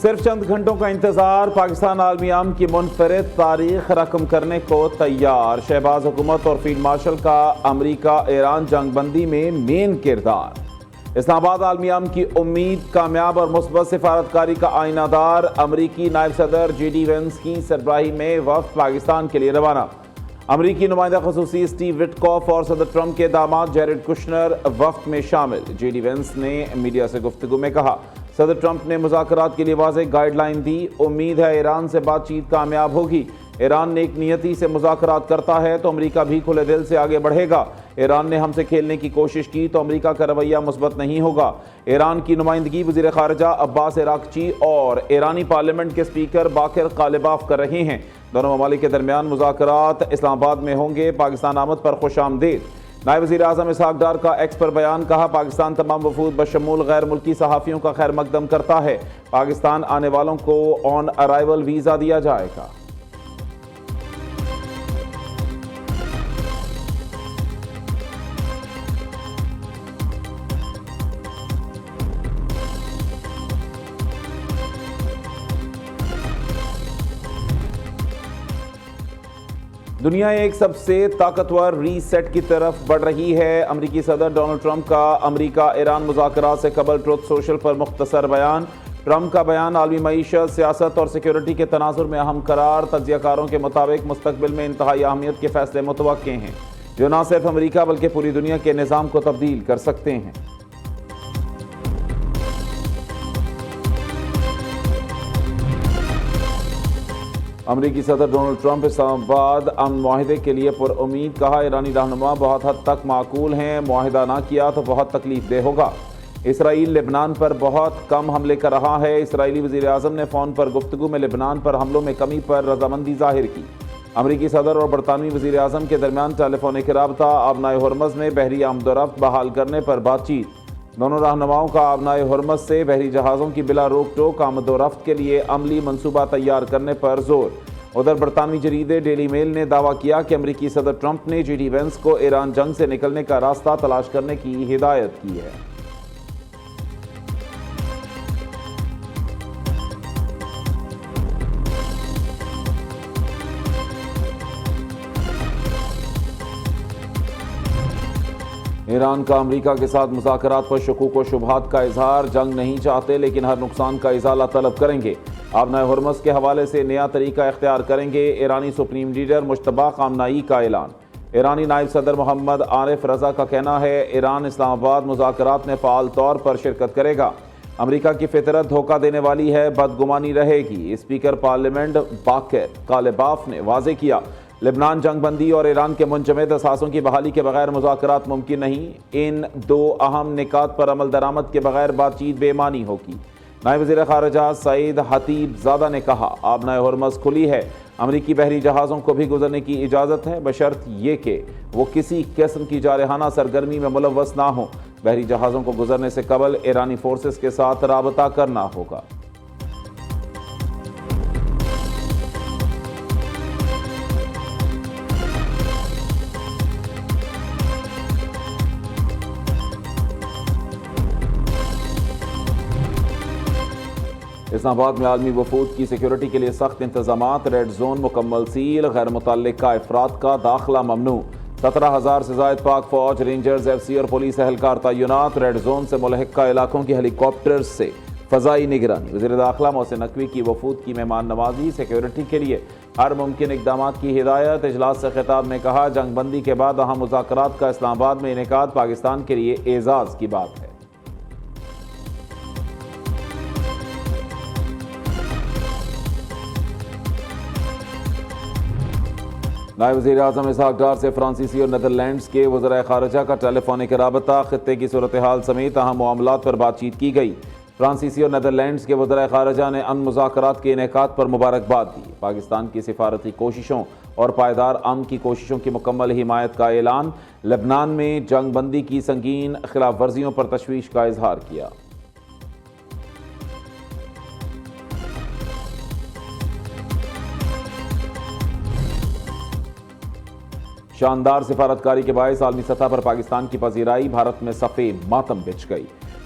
صرف چند گھنٹوں کا انتظار، پاکستان عالمی امن کی منفرد تاریخ رقم کرنے کو تیار۔ شہباز حکومت اور فیلڈ مارشل کا امریکہ ایران جنگ بندی میں مین کردار۔ اسلام آباد عالمی امن کی امید، کامیاب اور مثبت سفارتکاری کا آئینہ دار۔ امریکی نائب صدر جے ڈی وینس کی سربراہی میں وفد پاکستان کے لیے روانہ۔ امریکی نمائندہ خصوصی اسٹیو وٹکوف اور صدر ٹرمپ کے داماد جیرڈ کشنر وفد میں شامل۔ جے ڈی وینس نے میڈیا سے گفتگو میں کہا، صدر ٹرمپ نے مذاکرات کے لیے واضح گائیڈ لائن دی۔ امید ہے ایران سے بات چیت کامیاب ہوگی۔ ایران نیک نیتی سے مذاکرات کرتا ہے تو امریکہ بھی کھلے دل سے آگے بڑھے گا۔ ایران نے ہم سے کھیلنے کی کوشش کی تو امریکہ کا رویہ مثبت نہیں ہوگا۔ ایران کی نمائندگی وزیر خارجہ عباس عراقچی اور ایرانی پارلیمنٹ کے اسپیکر باقر قالباف کر رہے ہیں۔ دونوں ممالک کے درمیان مذاکرات اسلام آباد میں ہوں گے۔ پاکستان آمد پر خوش آمدید۔ نائب وزیر اعظم اسحاق ڈار کا ایکس پر بیان، کہا پاکستان تمام وفود بشمول غیر ملکی صحافیوں کا خیر مقدم کرتا ہے۔ پاکستان آنے والوں کو آن ارائیول ویزا دیا جائے گا۔ دنیا ایک سب سے طاقتور ری سیٹ کی طرف بڑھ رہی ہے۔ امریکی صدر ڈونلڈ ٹرمپ کا امریکہ ایران مذاکرات سے قبل ٹروتھ سوشل پر مختصر بیان۔ ٹرمپ کا بیان عالمی معیشت، سیاست اور سیکیورٹی کے تناظر میں اہم قرار۔ تجزیہ کاروں کے مطابق مستقبل میں انتہائی اہمیت کے فیصلے متوقع ہیں جو نہ صرف امریکہ بلکہ پوری دنیا کے نظام کو تبدیل کر سکتے ہیں۔ امریکی صدر ڈونلڈ ٹرمپ اسلام آباد امن معاہدے کے لیے پر امید، کہا ایرانی رہنما بہت حد تک معقول ہیں، معاہدہ نہ کیا تو بہت تکلیف دہ ہوگا۔ اسرائیل لبنان پر بہت کم حملے کر رہا ہے۔ اسرائیلی وزیر اعظم نے فون پر گفتگو میں لبنان پر حملوں میں کمی پر رضامندی ظاہر کی۔ امریکی صدر اور برطانوی وزیر اعظم کے درمیان ٹیلی فونک رابطہ۔ آبنائے ہرمز میں بحری آمد و رفت بحال کرنے پر بات چیت۔ دونوں رہنماؤں کا آبنائے ہرمز سے بحری جہازوں کی بلا روک ٹوک آمد و رفت کے لیے عملی منصوبہ تیار کرنے پر زور۔ ادھر برطانوی جریدے ڈیلی میل نے دعویٰ کیا کہ امریکی صدر ٹرمپ نے جے ڈی وینس کو ایران جنگ سے نکلنے کا راستہ تلاش کرنے کی ہدایت کی ہے۔ ایران کا امریکہ کے ساتھ مذاکرات پر شکوک و شبہات کا اظہار۔ جنگ نہیں چاہتے لیکن ہر نقصان کا ازالہ طلب کریں گے۔ آبنائے ہرمز کے حوالے سے نیا طریقہ اختیار کریں گے۔ ایرانی سپریم لیڈر مجتبی خامنہئی کا اعلان۔ ایرانی نائب صدر محمد عارف رضا کا کہنا ہے ایران اسلام آباد مذاکرات میں فعال طور پر شرکت کرے گا۔ امریکہ کی فطرت دھوکہ دینے والی ہے، بدگمانی رہے گی۔ اسپیکر پارلیمنٹ باقر قالباف نے واضح کیا، لبنان جنگ بندی اور ایران کے منجمد اثاثوں کی بحالی کے بغیر مذاکرات ممکن نہیں۔ ان دو اہم نکات پر عمل درآمد کے بغیر بات چیت بے معنی ہوگی۔ نائب وزیر خارجہ سعید حتیب زادہ نے کہا آبنائے ہرمز کھلی ہے، امریکی بحری جہازوں کو بھی گزرنے کی اجازت ہے بشرط یہ کہ وہ کسی قسم کی جارحانہ سرگرمی میں ملوث نہ ہوں۔ بحری جہازوں کو گزرنے سے قبل ایرانی فورسز کے ساتھ رابطہ کرنا ہوگا۔ اسلام آباد میں عالمی وفود کی سیکیورٹی کے لیے سخت انتظامات۔ ریڈ زون مکمل سیل، غیر متعلقہ افراد کا داخلہ ممنوع۔ 17,000 سے زائد پاک فوج، رینجرز، ایف سی اور پولیس اہلکار تعینات۔ ریڈ زون سے ملحقہ علاقوں کی ہیلی کاپٹر سے فضائی نگرانی۔ وزیر داخلہ محسن نقوی کی وفود کی مہمان نوازی۔ سیکیورٹی کے لیے ہر ممکن اقدامات کی ہدایت۔ اجلاس سے خطاب میں کہا جنگ بندی کے بعد اہم مذاکرات کا اسلام آباد میں انعقاد پاکستان کے لیے اعزاز کی بات ہے۔ نائب وزیر اعظم اسحاق ڈار سے فرانسیسی اور نیدرلینڈز کے وزرائے خارجہ کا ٹیلی فونک رابطہ۔ خطے کی صورتحال سمیت اہم معاملات پر بات چیت کی گئی۔ فرانسیسی اور نیدرلینڈز کے وزرائے خارجہ نے امن مذاکرات کے انعقاد پر مبارکباد دی۔ پاکستان کی سفارتی کوششوں اور پائیدار امن کی کوششوں کی مکمل حمایت کا اعلان۔ لبنان میں جنگ بندی کی سنگین خلاف ورزیوں پر تشویش کا اظہار کیا۔ شاندار سفارتکاری کے باعث عالمی سطح پر پاکستان کی پذیرائی، بھارت میں صف ماتم بچھ گئی۔